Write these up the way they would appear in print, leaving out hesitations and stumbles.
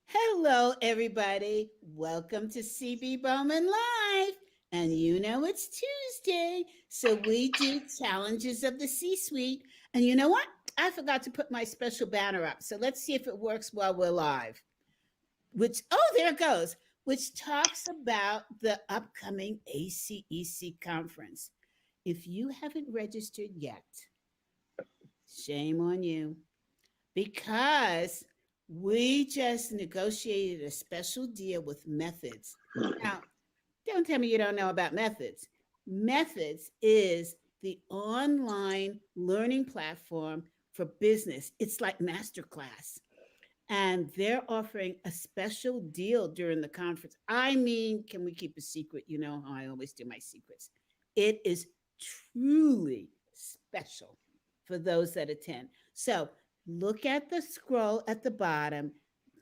Hello, everybody. Welcome to CB Bowman Live. And you know it's Tuesday, so we do challenges of the C suite. And you know what? I forgot to put my special banner up. So let's see if it works while we're live. There it goes, which talks about the upcoming ACEC conference. If you haven't registered yet, shame on you because we just negotiated a special deal with Methods. Now, don't tell me you don't know about Methods. Methods is the online learning platform for business. It's like masterclass. And they're offering a special deal during the conference. I mean, can we keep a secret? You know how I always do my secrets. It is truly special for those that attend. So look at the scroll at the bottom,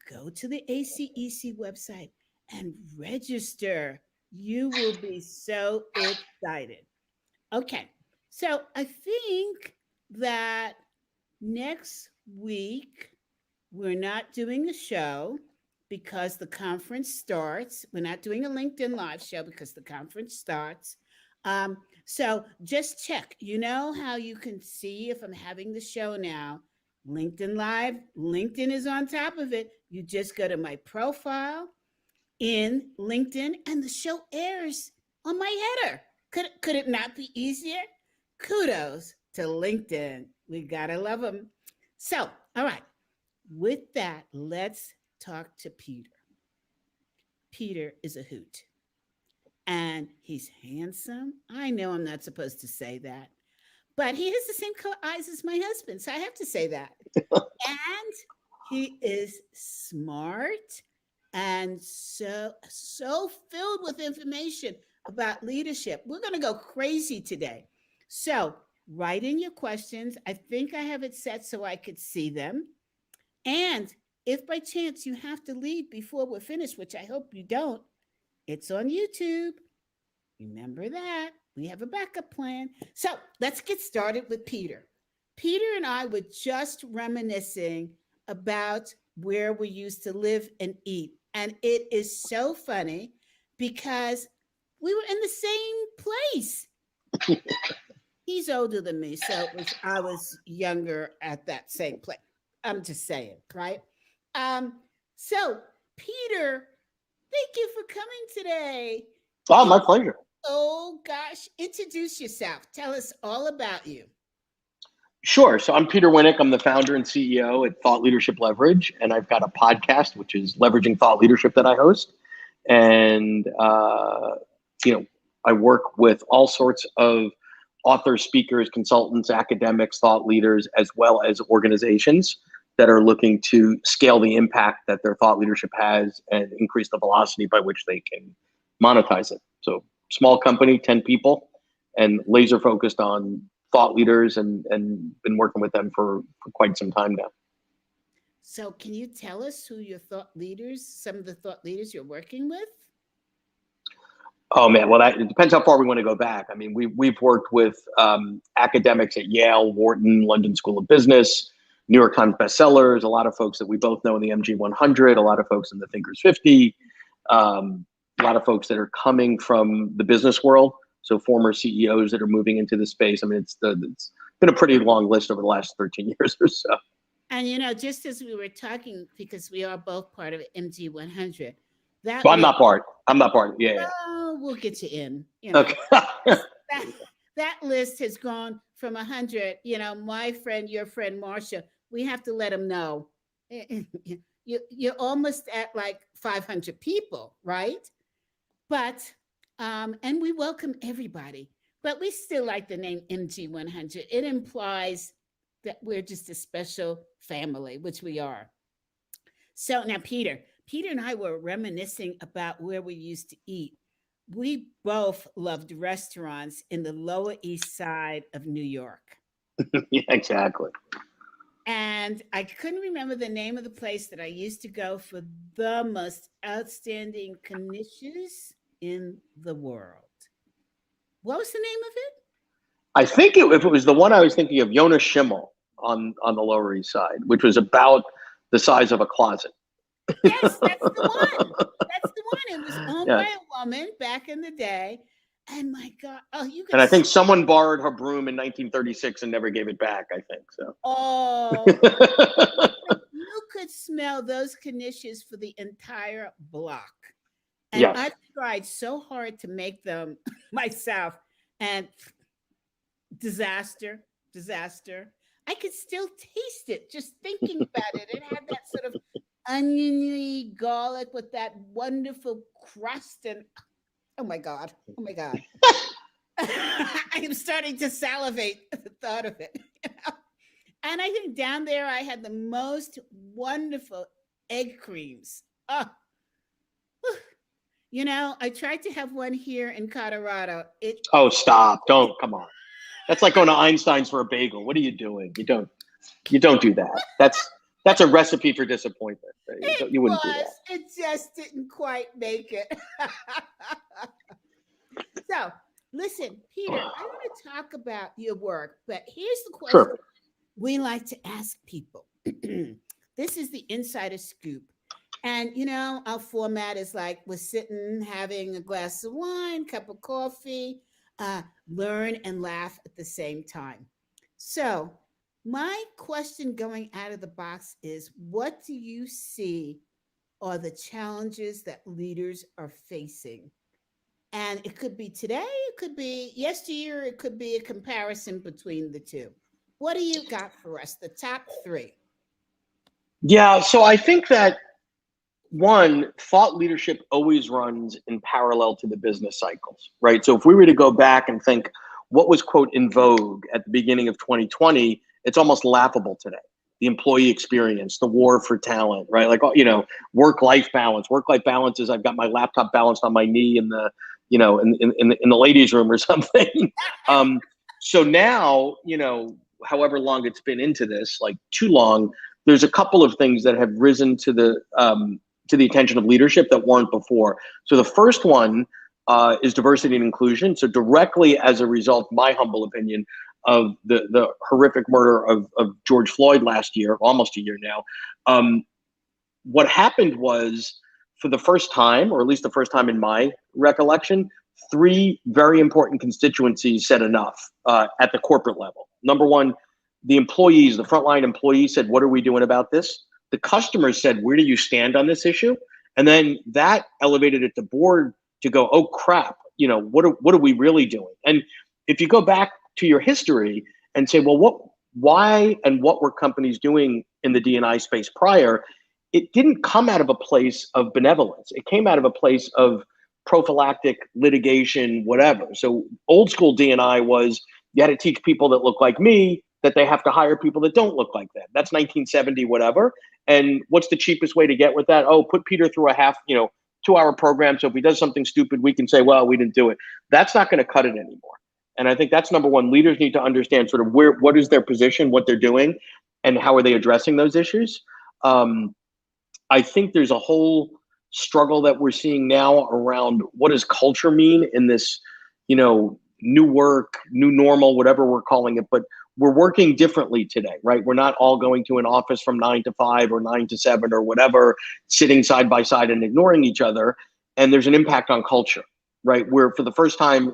go to the ACEC website and register. You will be so excited. Okay, so I think that next week we're not doing a show because the conference starts. We're not doing a LinkedIn Live show because the conference starts. So just check. You know how you can see if I'm having the show now. LinkedIn Live, LinkedIn is on top of it. You just go to my profile in LinkedIn and the show airs on my header. Could it not be easier? Kudos to LinkedIn. We gotta love them. So, all right. With that, let's talk to Peter. Peter is a hoot and he's handsome. I know I'm not supposed to say that, but he has the same color eyes as my husband. So I have to say that. And he is smart and so filled with information about leadership. We're going to go crazy today. So write in your questions. I think I have it set so I could see them. And if by chance you have to leave before we're finished, which I hope you don't, it's on YouTube. Remember that. We have a backup plan. So let's get started with Peter. Peter and I were just reminiscing about where we used to live and eat. And it is so funny because we were in the same place. He's older than me, so I was younger at that same place. I'm just saying, right? So, Peter, thank you for coming today. Oh, my pleasure. Oh, gosh. Introduce yourself. Tell us all about you. Sure. So I'm Peter Winick. I'm the founder and CEO at Thought Leadership Leverage, and I've got a podcast, which is Leveraging Thought Leadership, that I host. And, I work with all sorts of authors, speakers, consultants, academics, thought leaders, as well as organizations that are looking to scale the impact that their thought leadership has and increase the velocity by which they can monetize it. So small company, 10 people, and laser focused on thought leaders and been working with them for quite some time now. So, can you tell us who your some of the thought leaders you're working with? Oh man, well it depends how far we want to go back. I mean, we've worked with academics at Yale, Wharton, London School of Business, New York Times bestsellers, a lot of folks that we both know in the MG 100, a lot of folks in the Thinkers 50, a lot of folks that are coming from the business world. So former CEOs that are moving into the space. I mean, it's been a pretty long list over the last 13 years or so. And just as we were talking, because we are both part of MG 100, Well, I'm not part. Yeah. Well, we'll get you in. Okay. that list has gone from 100. My friend, your friend, Marcia. We have to let them know. You're almost at like 500 people, right? But and we welcome everybody. But we still like the name MG 100. It implies that we're just a special family, which we are. So now, Peter and I were reminiscing about where we used to eat. We both loved restaurants in the Lower East Side of New York. Yeah, exactly. And I couldn't remember the name of the place that I used to go for the most outstanding knishes in the world. What was the name of it? I think if it was the one I was thinking of, Jonas Schimmel on the Lower East Side, which was about the size of a closet. Yes, that's the one. That's the one. It was owned by Yeah. a woman back in the day. And my God, oh, you could, And I think someone borrowed her broom in 1936 and never gave it back, I think so. oh, you could smell those knishes for the entire block. And Yes. I tried so hard to make them myself, and disaster, disaster. I could still taste it just thinking about it. It had that sort of oniony garlic with that wonderful crust, and oh my God, oh my God. I am starting to salivate at the thought of it. And I think down there I had the most wonderful egg creams. Oh, I tried to have one here in Colorado. Oh, stop. Don't. Come on. That's like going to Einstein's for a bagel. What are you doing? You don't do that. That's a recipe for disappointment. You wouldn't do that. It just didn't quite make it. So, listen, Peter, I want to talk about your work, but here's the question. Sure. We like to ask people. This is the insider scoop. And, our format is like we're sitting, having a glass of wine, cup of coffee, learn and laugh at the same time. So, my question going out of the box is, what do you see are the challenges that leaders are facing? And it could be today, it could be yesteryear, it could be a comparison between the two. What do you got for us? The top three. Yeah, so I think that one, thought leadership always runs in parallel to the business cycles, right? So if we were to go back and think what was, quote, in vogue at the beginning of 2020, it's almost laughable today. The employee experience, the war for talent, right? Like, work-life balance. Work-life balance is I've got my laptop balanced on my knee in the, in the ladies' room or something. So now, however long it's been into this, like too long, there's a couple of things that have risen to the attention of leadership that weren't before. So the first one is diversity and inclusion. So directly as a result, my humble opinion, of the horrific murder of George Floyd last year, almost a year now, what happened was, for the first time, or at least the first time in my recollection, three very important constituencies said enough at the corporate level. Number one, the employees, the frontline employees said, what are we doing about this? The customers said, where do you stand on this issue? And then that elevated it to board to go, oh crap, what are we really doing? And if you go back to your history and say, well, why and what were companies doing in the D&I space prior? It didn't come out of a place of benevolence. It came out of a place of prophylactic litigation, whatever. So old school D&I was, you had to teach people that look like me that they have to hire people that don't look like them. That's 1970, whatever. And what's the cheapest way to get with that? Oh, put Peter through a 2-hour program. So if he does something stupid, we can say, well, we didn't do it. That's not going to cut it anymore. And I think that's number one. Leaders need to understand sort of what is their position, what they're doing, and how are they addressing those issues. I think there's a whole struggle that we're seeing now around what does culture mean in this, new work, new normal, whatever we're calling it. But we're working differently today, right? We're not all going to an office from 9 to 5 or 9 to 7 or whatever, sitting side by side and ignoring each other. And there's an impact on culture, right? Where for the first time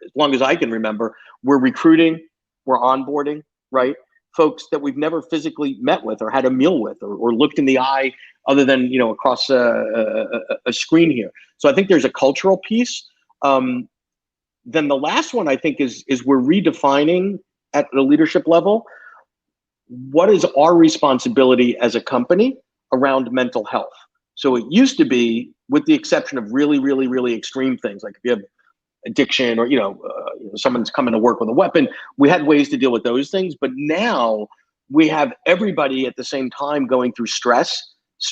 as long as I can remember, we're recruiting, we're onboarding, right? Folks that we've never physically met with or had a meal with or looked in the eye other than, across a screen here. So I think there's a cultural piece. Then the last one I think is we're redefining at the leadership level, what is our responsibility as a company around mental health? So it used to be, with the exception of really, really, really extreme things, like if you have addiction or someone's coming to work with a weapon, we had ways to deal with those things. But now we have everybody at the same time going through stress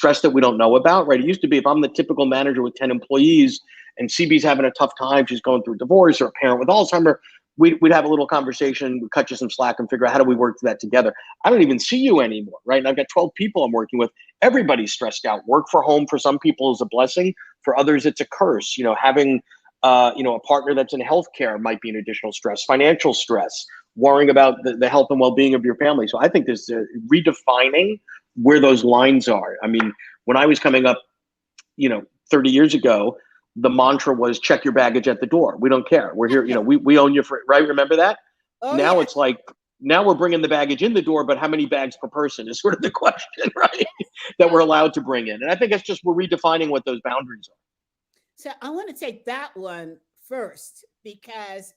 that we don't know about, right? It used to be, if I'm the typical manager with 10 employees and CB's having a tough time, she's going through a divorce, or a parent with Alzheimer's, we'd have a little conversation, we'd cut you some slack and figure out how do we work through that together. I don't even see you anymore, right? And I've got 12 people I'm working with. Everybody's stressed out. Work for home for some people is a blessing. For others, it's a curse. Having a partner that's in healthcare might be an additional stress, financial stress, worrying about the health and well-being of your family. So I think there's redefining where those lines are. I mean, when I was coming up, 30 years ago, the mantra was check your baggage at the door. We don't care. We're here. We own you for, right? Remember that? Oh, Now yeah. it's like, now we're bringing the baggage in the door, but how many bags per person is sort of the question, right? That we're allowed to bring in. And I think it's just, we're redefining what those boundaries are. So I want to take that one first because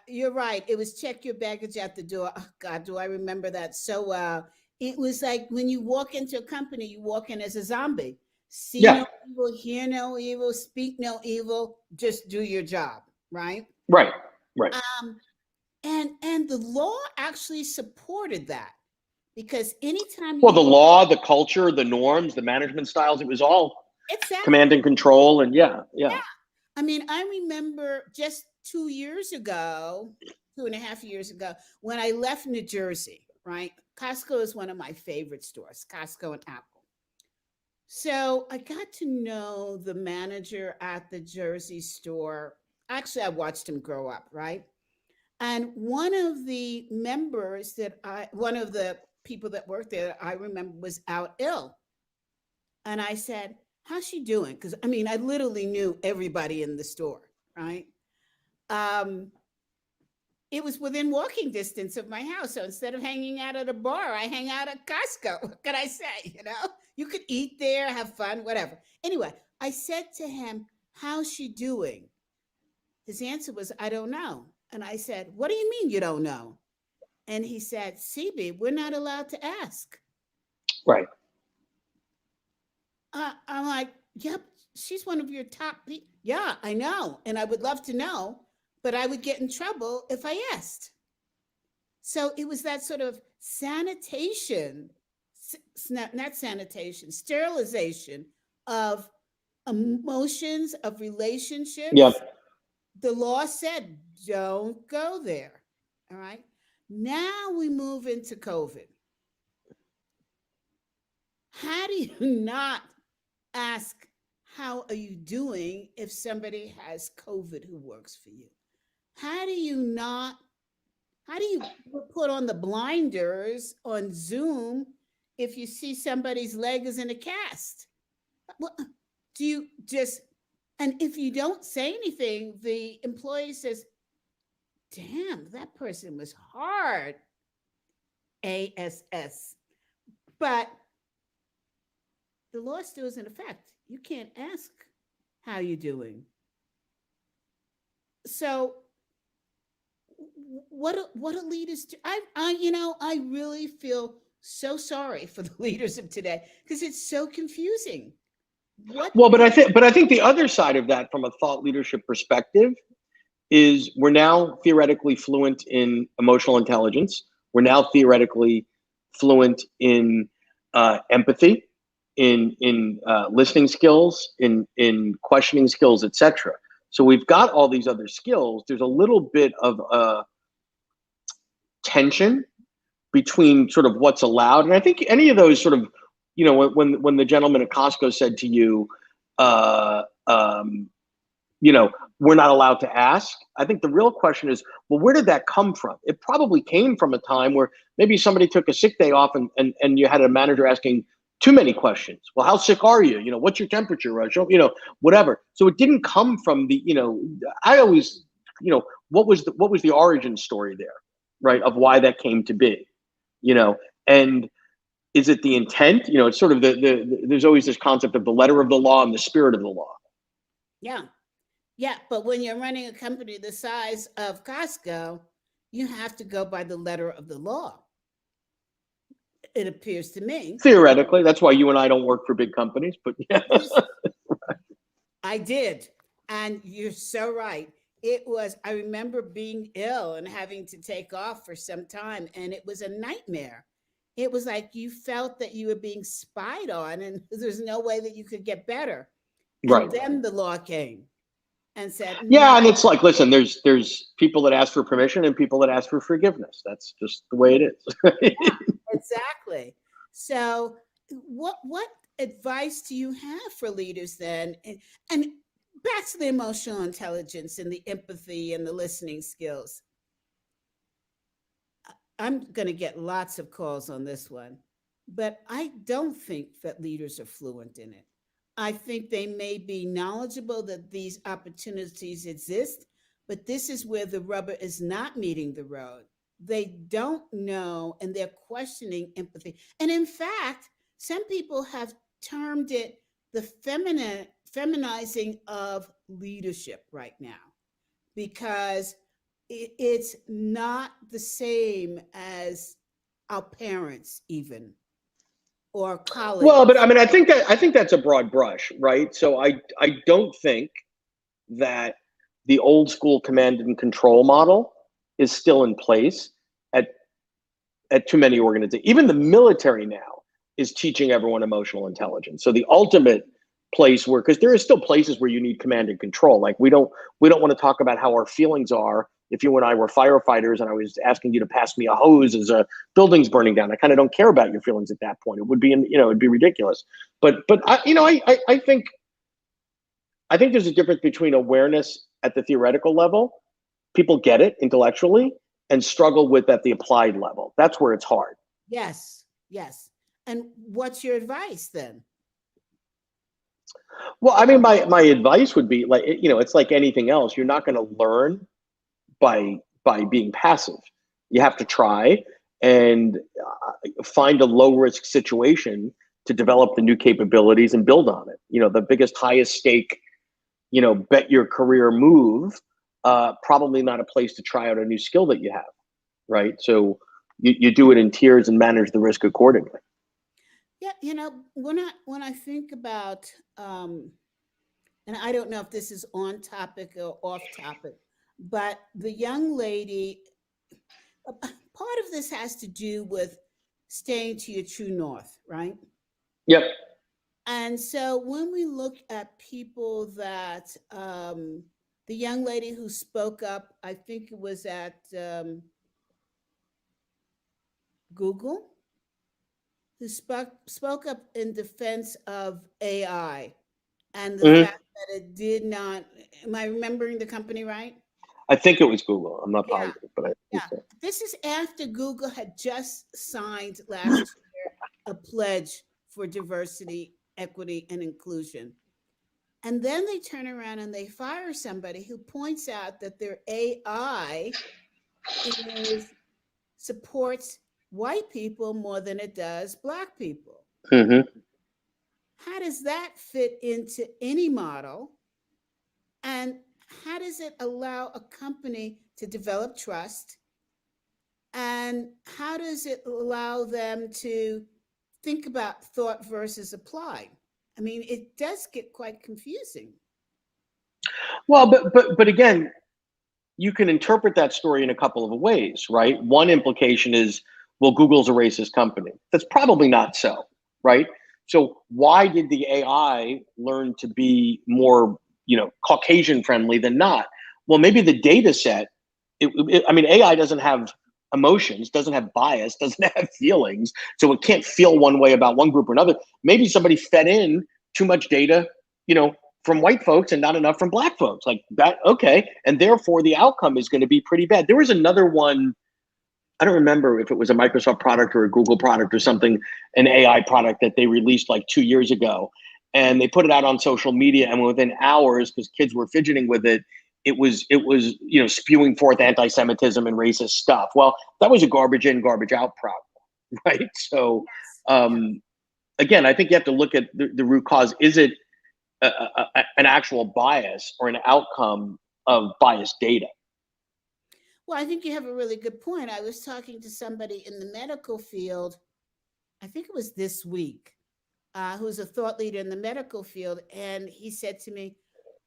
you're right. It was check your baggage at the door. Oh, God, do I remember that so well? It was like when you walk into a company, you walk in as a zombie. See Yeah. no evil, hear no evil, speak no evil, just do your job, right? Right. Right. And the law actually supported that because anytime Well, the you law, the culture, the norms, the management styles, it was all command exactly. and control. And yeah. I mean, I remember just 2 years ago, 2.5 years ago, when I left New Jersey, right? Costco is one of my favorite stores, Costco and Apple. So I got to know the manager at the Jersey store. Actually, I watched him grow up, right? And one of the people that worked there, I remember was out ill. And I said, how's she doing? Because I mean, I literally knew everybody in the store, right? Um, it was within walking distance of my house. So instead of hanging out at a bar, I hang out at Costco. What can I say? You could eat there, have fun, whatever. Anyway, I said to him, how's she doing? His answer was, I don't know. And I said, what do you mean you don't know? And he said, CB, we're not allowed to ask. Right. I'm like, yep, she's one of your top. Yeah, I know. And I would love to know, but I would get in trouble if I asked. So it was that sort of sanitation, not sanitation, sterilization of emotions, of Yeah. relationships. The law said, don't go there. All right. Now we move into COVID. How do you not ask, how are you doing if somebody has COVID who works for you? How do you not, how do you put on the blinders on Zoom if you see somebody's leg is in a cast? Well, do you just, and if you don't say anything, the employee says, damn, that person was hard. ASS. But the law still is in effect. You can't ask how you doing. So what do leaders do? I really feel so sorry for the leaders of today because it's so confusing. Well, but I think the other side of that from a thought leadership perspective is we're now theoretically fluent in emotional intelligence. We're now theoretically fluent in empathy, in listening skills, in questioning skills, etc. So we've got all these other skills. There's a little bit of tension between sort of what's allowed, and I think any of those sort of, when the gentleman at Costco said to you, uh, um, we're not allowed to ask. I think the real question is, well, where did that come from? It probably came from a time where maybe somebody took a sick day off and you had a manager asking too many questions. Well, how sick are you? What's your temperature, Rush? Whatever. So it didn't come from I always, what was the origin story there, right? Of why that came to be, and is it the intent? It's sort of there's always this concept of the letter of the law and the spirit of the law. Yeah. Yeah, but when you're running a company the size of Costco, you have to go by the letter of the law. It appears to me. Theoretically, that's why you and I don't work for big companies, but yeah. I did. And you're so right. I remember being ill and having to take off for some time, and it was a nightmare. It was like you felt that you were being spied on, and there's no way that you could get better. Right. And then the law came and said, yeah, and it's like, listen, there's people that ask for permission and people that ask for forgiveness. That's just the way it is. yeah, exactly. So what advice do you have for leaders then? And back to the emotional intelligence and the empathy and the listening skills. I'm going to get lots of calls on this one. but I don't think that leaders are fluent in it. I think they may be knowledgeable that these opportunities exist, but this is where the rubber is not meeting the road. They don't know and they're questioning empathy. And in fact, some people have termed it the feminizing of leadership right now because it's not the same as our parents, even or Well, but colleagues. I mean, I think that's a broad brush, right? So I don't think that the old school command and control model is still in place at too many organizations. Even the military now is teaching everyone emotional intelligence. So the ultimate place where, because there are still places where you need command and control. Like we don't want to talk about how our feelings are. If you and I were firefighters and I was asking you to pass me a hose as a building's burning down, I kind of don't care about your feelings at that point. It would be, it'd be ridiculous. But I think there's a difference between awareness at the theoretical level, people get it intellectually, and struggle with at the applied level. That's where it's hard. Yes, yes. And what's your advice then? Well, I mean, my advice would be like, it's like anything else. You're not going to learn by being passive. You have to try and find a low risk situation to develop the new capabilities and build on it. The biggest, highest stake, bet your career move, probably not a place to try out a new skill that you have, right? So you do it in tiers and manage the risk accordingly. Yeah, when I think about and I don't know if this is on topic or off topic, but the young lady, part of this has to do with staying to your true north, right? Yep. And so when we look at people that, the young lady who spoke up, I think it was at Google, who spoke up in defense of AI and the Hmm. fact that it did not. Am I remembering the company right? I think it was Google. I'm not Yeah, positive, but I think yeah. so. This is after Google had just signed last year a pledge for diversity, equity, and inclusion. And then they turn around and they fire somebody who points out that their AI is supports white people more than it does black people. Hmm. How does that fit into any model? And how does it allow a company to develop trust? And how does it allow them to think about thought versus applied? I mean, it does get quite confusing. Well, but again, you can interpret that story in a couple of ways, right? One implication is, well, Google's a racist company. That's probably not so, right? So why did the AI learn to be more, Caucasian friendly than not? Well, maybe the data set. I mean, AI doesn't have emotions, doesn't have bias, doesn't have feelings, so it can't feel one way about one group or another. Maybe somebody fed in too much data, you know, from white folks and not enough from black folks. Like that, okay. And therefore the outcome is going to be pretty bad. There was another one, I don't remember if it was a Microsoft product or a Google product or something, an AI product that they released like 2 years ago. And they put it out on social media, and within hours, because kids were fidgeting with it, it was spewing forth anti-Semitism and racist stuff. Well, that was a garbage in, garbage out problem, right? So Yeah. um, again, I think you have to look at the root cause. Is it an actual bias or an outcome of biased data? Well, I think you have a really good point. I was talking to somebody in the medical field, I think it was this week, who's a thought leader in the medical field. And he said to me,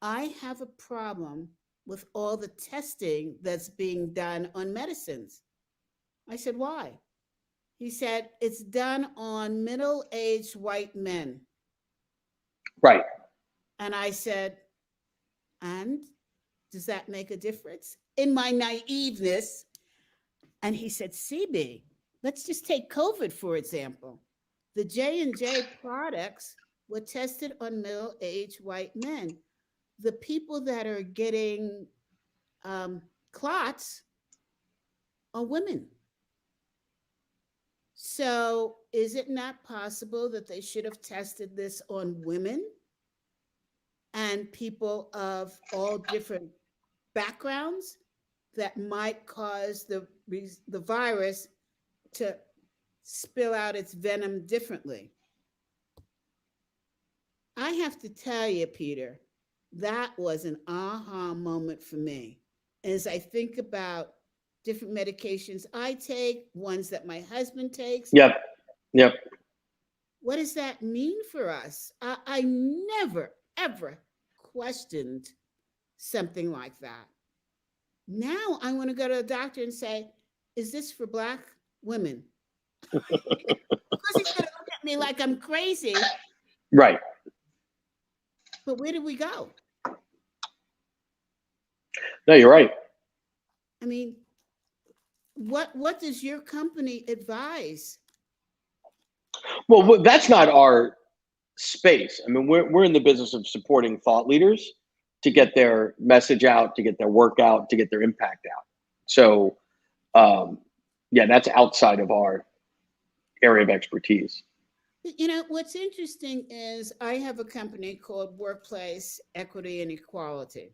I have a problem with all the testing that's being done on medicines. I said, why? He said, it's done on middle aged white men. Right. And I said, and does that make a difference? In my naiveness, and he said, CB, let's just take COVID, for example. The J&J products were tested on middle-aged white men. The people that are getting clots are women. So is it not possible that they should have tested this on women and people of all different backgrounds that might cause the virus to spill out its venom differently? I have to tell you, Peter, that was an aha moment for me as I think about different medications I take, ones that my husband takes. Yep. Yep. What does that mean for us? I never, ever questioned something like that. Now I want to go to a doctor and say, is this for Black women? Of course, he's going to look at me like I'm crazy. Right. But where did we go? No, you're right. I mean, what does your company advise? Well, that's not our space. I mean, we're in the business of supporting thought leaders to get their message out, to get their work out, to get their impact out. So, yeah, that's outside of our area of expertise. You know, what's interesting is I have a company called Workplace Equity and Equality,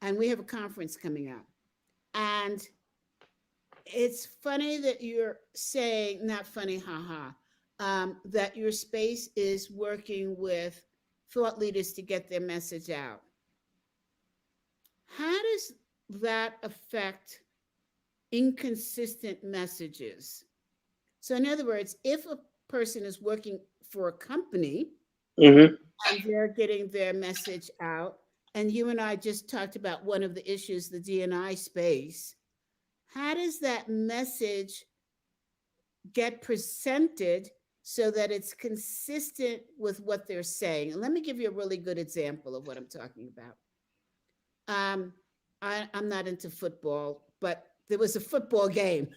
and we have a conference coming up. And it's funny that you're saying, not funny, haha, that your space is working with thought leaders to get their message out. How does that affect inconsistent messages? So in other words, if a person is working for a company and they're getting their message out, and you and I just talked about one of the issues, the D&I space, how does that message get presented so that it's consistent with what they're saying? And let me give you a really good example of what I'm talking about. I'm not into football, but there was a football game.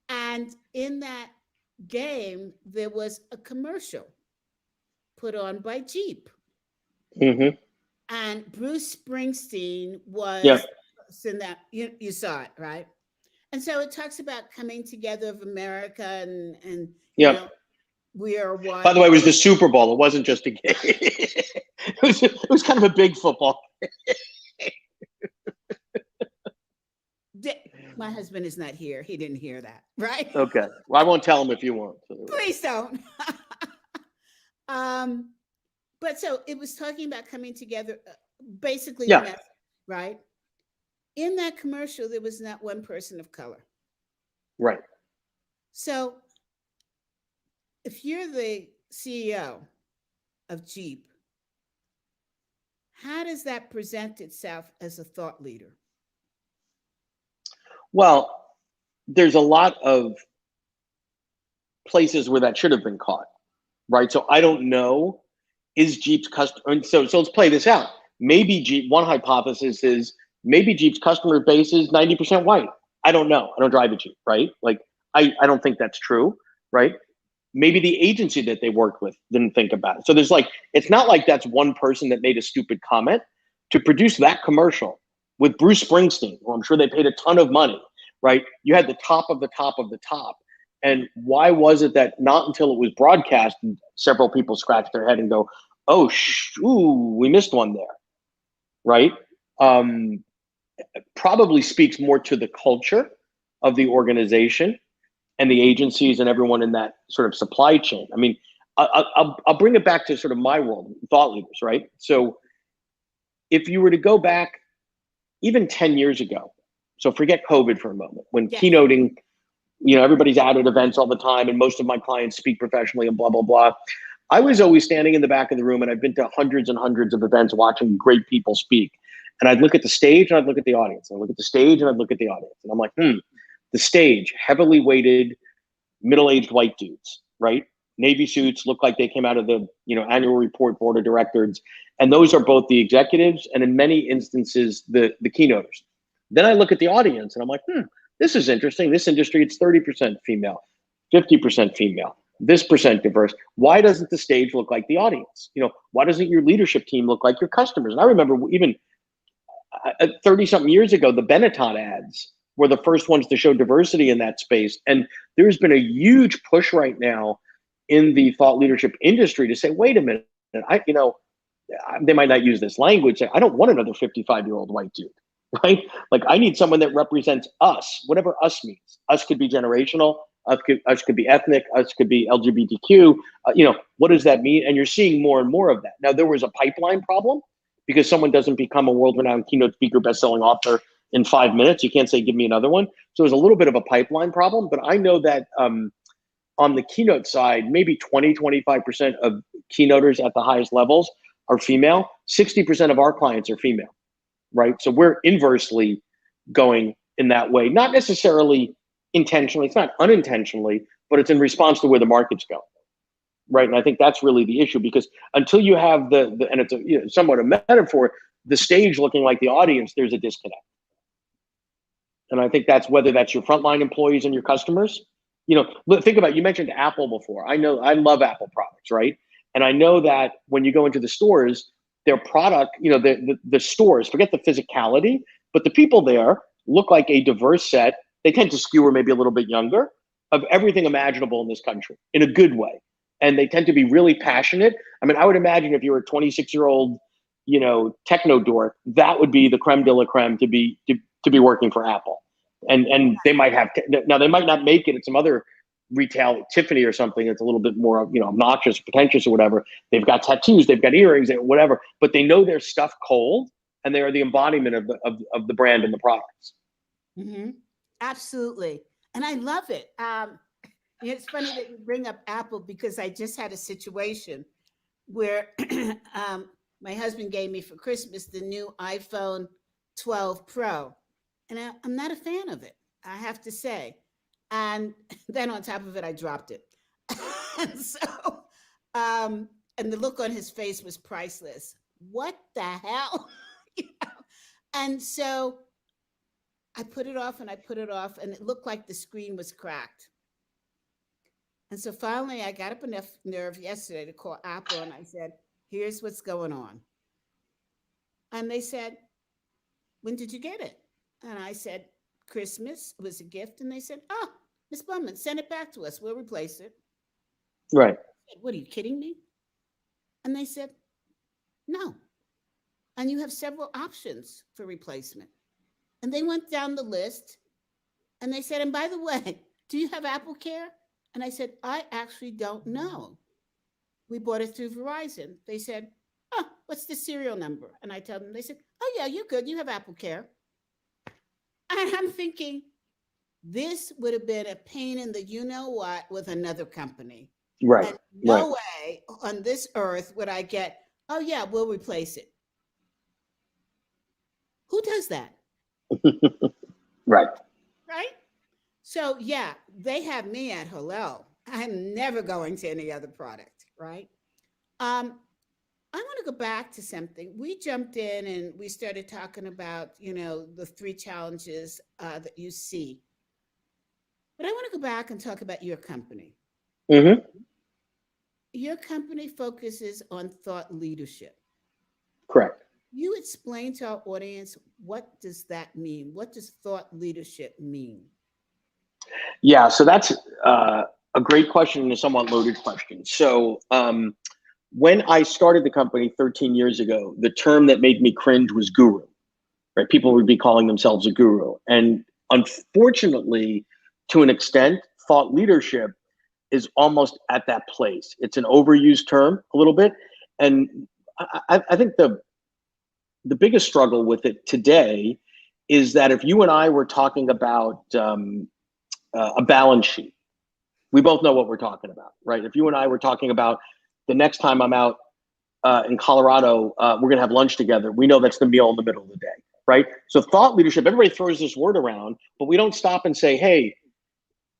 And in that game, there was a commercial put on by Jeep. And Bruce Springsteen was in that, you saw it, right? And so it talks about coming together of America and you know, we are one. By the way, it was the Super Bowl. It wasn't just a game. it was kind of a big football. My husband is not here. He didn't hear that, right? Okay. Well, I won't tell him if you won't. Please don't. But so it was talking about coming together, basically, the message, right? In that commercial, there was not one person of color. Right. So if you're the CEO of Jeep, how does that present itself as a thought leader? Well, there's a lot of places where that should have been caught, right? So I don't know, is Jeep's customer, so let's play this out. Maybe Jeep, one hypothesis is maybe Jeep's customer base is 90% white. I don't know. I don't drive a Jeep, right? Like, I don't think that's true, right? Maybe the agency that they worked with didn't think about it. So there's like, it's not like that's one person that made a stupid comment. To produce that commercial with Bruce Springsteen, who I'm sure they paid a ton of money, right? You had the top of the top of the top. And why was it that not until it was broadcast, several people scratched their head and go, oh, we missed one there, right? Probably speaks more to the culture of the organization and the agencies and everyone in that sort of supply chain. I mean, I'll bring it back to sort of my world, thought leaders, right? So if you were to go back even 10 years ago, so forget COVID for a moment, when keynoting, everybody's out at events all the time and most of my clients speak professionally and blah, blah, blah. I was always standing in the back of the room, and I've been to hundreds and hundreds of events watching great people speak. And I'd look at the stage and I'd look at the audience. I'd look at the stage and I'd look at the audience. And I'm like, the stage, heavily weighted, middle-aged white dudes, right? Navy suits, look like they came out of the annual report board of directors. And those are both the executives and in many instances, the keynoters. Then I look at the audience and I'm like, this is interesting. This industry, it's 30% female, 50% female, this percent diverse. Why doesn't the stage look like the audience? Why doesn't your leadership team look like your customers? And I remember even 30-something years ago, the Benetton ads were the first ones to show diversity in that space. And there's been a huge push right now in the thought leadership industry to say, wait a minute, they might not use this language. I don't want another 55-year-old white dude, right? Like, I need someone that represents us, whatever us means. Us could be generational, us could be ethnic, us could be LGBTQ. What does that mean? And you're seeing more and more of that. Now, there was a pipeline problem because someone doesn't become a world-renowned keynote speaker, best-selling author in 5 minutes. You can't say, give me another one. So there's a little bit of a pipeline problem, but I know that on the keynote side, maybe 20-25% of keynoters at the highest levels are female. 60% of our clients are female, right? So we're inversely going in that way, not necessarily intentionally, it's not unintentionally, but it's in response to where the market's going, right? And I think that's really the issue, because until you have and it's somewhat a metaphor, the stage looking like the audience, there's a disconnect. And I think whether that's your frontline employees and your customers. Think about, you mentioned Apple before. I love Apple products, right? And I know that when you go into the stores, their product, the stores, forget the physicality, but the people there look like a diverse set. They tend to skew maybe a little bit younger, of everything imaginable in this country in a good way. And they tend to be really passionate. I mean, I would imagine if you were a 26-year-old, techno dork, that would be the creme de la creme to be working for Apple. And they might not make it at some other retail, Tiffany or something, that's a little bit more, obnoxious, pretentious or whatever. They've got tattoos, they've got earrings, whatever, but they know their stuff cold, and they are the embodiment of the brand and the products. Mm-hmm. Absolutely. And I love it. It's funny that you bring up Apple, because I just had a situation where my husband gave me for Christmas the new iPhone 12 Pro. And I'm not a fan of it, I have to say. And then on top of it, I dropped it. And so, and the look on his face was priceless. What the hell? And so I put it off and it looked like the screen was cracked. And so finally, I got up enough nerve yesterday to call Apple, and I said, here's what's going on. And they said, when did you get it? And I said, Christmas. It was a gift. And they said, oh, Miss Bowman, send it back to us. We'll replace it. Right. I said, what, are you kidding me? And they said, no. And you have several options for replacement. And they went down the list, and they said, and by the way, do you have Apple Care? And I said, I actually don't know. We bought it through Verizon. They said, oh, what's the serial number? And I told them, they said, oh yeah, you're good. You have Apple Care. And I'm thinking, this would have been a pain in the you-know-what with another company. Right. And no way on this earth would I get, oh yeah, we'll replace it. Who does that? Right. Right? So yeah, they have me at hello. I'm never going to any other product, right? I want to go back to something. We jumped in and we started talking about, the 3 challenges that you see. But I want to go back and talk about your company. Mm-hmm. Your company focuses on thought leadership. Correct. You explain to our audience, what does that mean? What does thought leadership mean? Yeah, so that's a great question and a somewhat loaded question. So when I started the company 13 years ago, the term that made me cringe was guru, right? People would be calling themselves a guru. And unfortunately, to an extent, thought leadership is almost at that place. It's an overused term a little bit. And I think the biggest struggle with it today is that if you and I were talking about a balance sheet, we both know what we're talking about, right? If you and I were talking about the next time I'm out in Colorado, we're going to have lunch together, we know that's the meal in the middle of the day, right? So thought leadership, everybody throws this word around, but we don't stop and say, hey,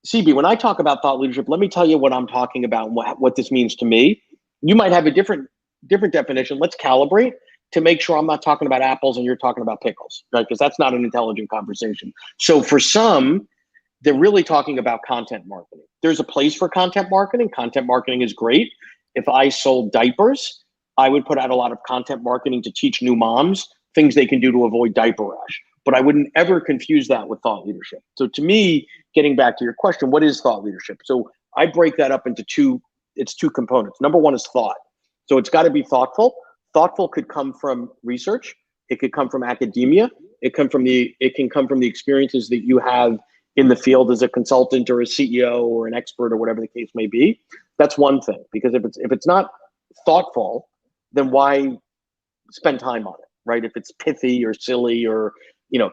CB, when I talk about thought leadership, let me tell you what I'm talking about and what this means to me. You might have a different definition. Let's calibrate to make sure I'm not talking about apples and you're talking about pickles, right? Because that's not an intelligent conversation. So for some, they're really talking about content marketing. There's a place for content marketing. Content marketing is great. If I sold diapers, I would put out a lot of content marketing to teach new moms things they can do to avoid diaper rash. but I wouldn't ever confuse that with thought leadership. So to me, getting back to your question, what is thought leadership? So I break that up into two components. Number one is thought. So it's got to be thoughtful. Thoughtful could come from research. It could come from academia. It can come from the experiences that you have in the field as a consultant or a CEO or an expert or whatever the case may be. That's one thing, because if it's not thoughtful, then why spend time on it, right? If it's pithy or silly, or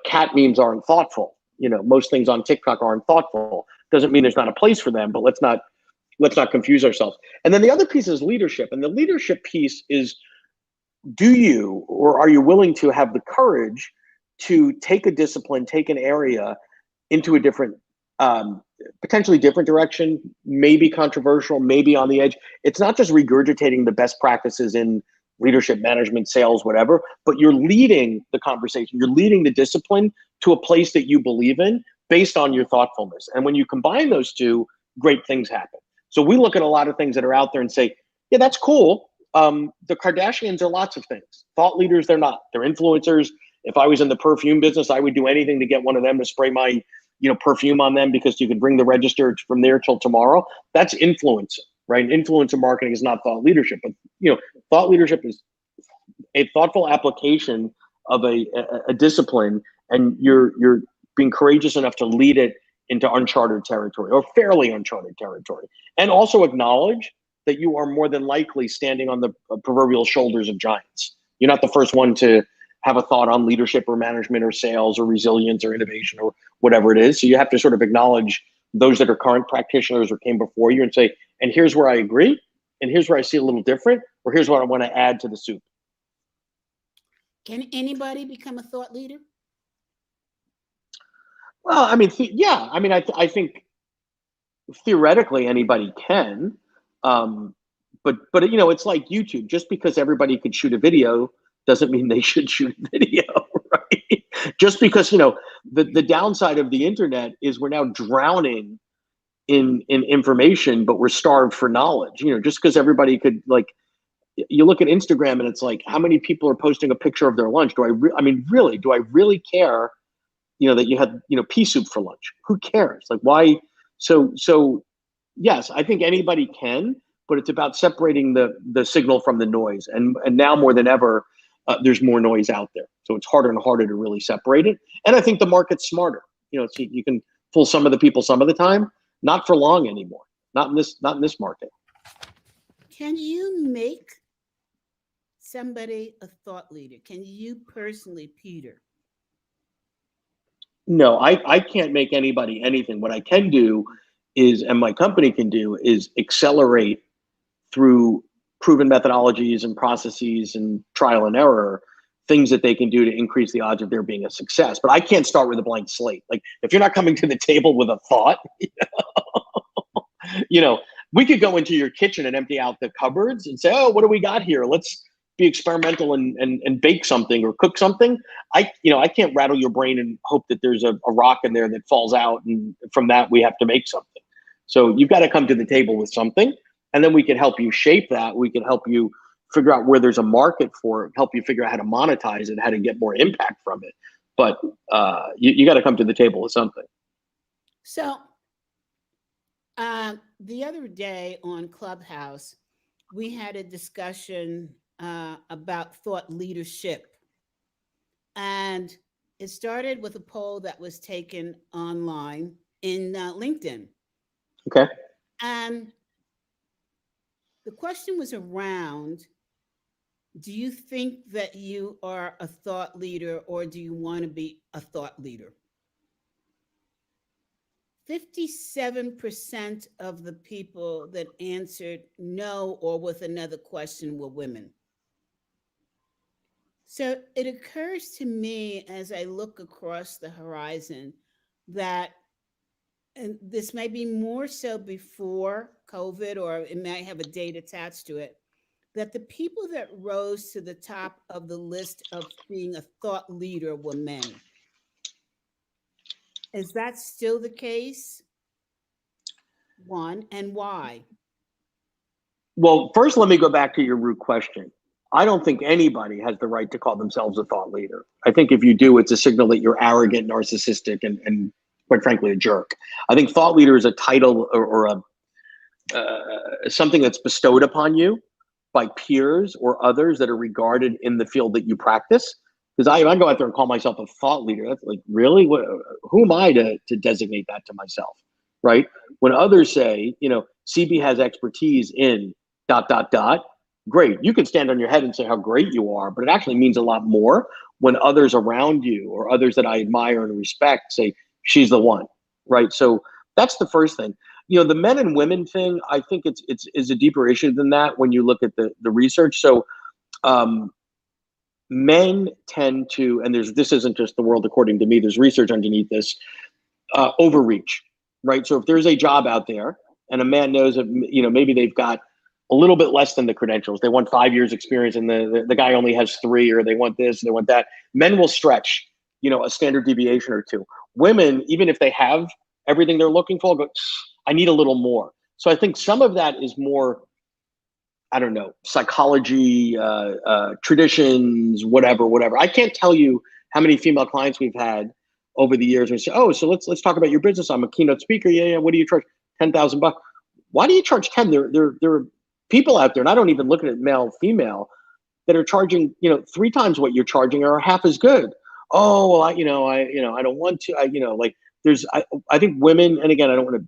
cat memes aren't thoughtful. Most things on TikTok aren't thoughtful. Doesn't mean there's not a place for them, but let's not confuse ourselves. And then the other piece is leadership, and the leadership piece is, do you or are you willing to have the courage to take a discipline, take an area into a different, potentially different direction, maybe controversial, maybe on the edge. It's not just regurgitating the best practices in leadership, management, sales, whatever, but you're leading the conversation. You're leading the discipline to a place that you believe in based on your thoughtfulness. And when you combine those two, great things happen. So we look at a lot of things that are out there and say, yeah, that's cool. The Kardashians are lots of things. Thought leaders, they're not. They're influencers. If I was in the perfume business, I would do anything to get one of them to spray my perfume on them, because you could bring the register from there till tomorrow. That's influencer, right? Influencer marketing is not thought leadership, but thought leadership is a thoughtful application of a discipline, and you're being courageous enough to lead it into uncharted territory, or fairly uncharted territory, and also acknowledge that you are more than likely standing on the proverbial shoulders of giants. You're not the first one to have a thought on leadership or management or sales or resilience or innovation or whatever it is. So you have to sort of acknowledge those that are current practitioners or came before you and say, and here's where I agree, and here's where I see a little different, or here's what I want to add to the soup. Can anybody become a thought leader? Well, I mean, yeah. I mean, I think theoretically anybody can, but it's like YouTube. Just because everybody could shoot a video doesn't mean they should shoot a video, right? Just because the downside of the internet is we're now drowning in information, but we're starved for knowledge. Just because everybody could, like, you look at Instagram and it's like, how many people are posting a picture of their lunch? Do I really care? That you had pea soup for lunch. Who cares? Like, why? So yes, I think anybody can, but it's about separating the signal from the noise. And now more than ever, there's more noise out there. So it's harder and harder to really separate it. And I think the market's smarter. So you can fool some of the people some of the time, not for long anymore. Not in this market. Can you make somebody a thought leader? Can you personally, Peter? No, I can't make anybody anything. What I can do is, and my company can do, is accelerate through proven methodologies and processes and trial and error, things that they can do to increase the odds of there being a success. But I can't start with a blank slate. Like, if you're not coming to the table with a thought, we could go into your kitchen and empty out the cupboards and say, oh, what do we got here? Let's be experimental and bake something or cook something. I can't rattle your brain and hope that there's a rock in there that falls out, and from that we have to make something. So you've got to come to the table with something, and then we can help you shape that. We can help you figure out where there's a market for it, help you figure out how to monetize it, how to get more impact from it. But you got to come to the table with something. So the other day on Clubhouse, we had a discussion about thought leadership. And it started with a poll that was taken online in LinkedIn. Okay. And the question was around, do you think that you are a thought leader, or do you want to be a thought leader? 57% of the people that answered no or with another question were women. So it occurs to me as I look across the horizon that, and this may be more so before COVID, or it might have a date attached to it, that the people that rose to the top of the list of being a thought leader were men. Is that still the case? One, and why? Well, first, let me go back to your root question. I don't think anybody has the right to call themselves a thought leader. I think if you do, it's a signal that you're arrogant, narcissistic, and quite frankly, a jerk. I think thought leader is a title or something that's bestowed upon you by peers or others that are regarded in the field that you practice. Because I go out there and call myself a thought leader. That's like, really? Who am I to designate that to myself, right? When others say, CB has expertise in ... Great. You can stand on your head and say how great you are, but it actually means a lot more when others around you or others that I admire and respect say, she's the one, right? So that's the first thing. The men and women thing, I think it's a deeper issue than that when you look at the research. So men tend to, and this isn't just the world according to me, there's research underneath this, overreach, right? So if there's a job out there and a man knows that, maybe they've got a little bit less than the credentials. They want 5 years experience and the guy only has 3, or they want this, they want that. Men will stretch, a standard deviation or two. Women, even if they have everything they're looking for, go, I need a little more. So I think some of that is more, I don't know, psychology, traditions, whatever. I can't tell you how many female clients we've had over the years. We say, oh, so let's talk about your business. I'm a keynote speaker. Yeah. What do you charge? $10,000. Why do you charge 10? There are people out there, and I don't even look at it male, female, that are charging, 3 times what you're charging or half as good. Oh, well, I don't want to, I think women, and again, I don't want to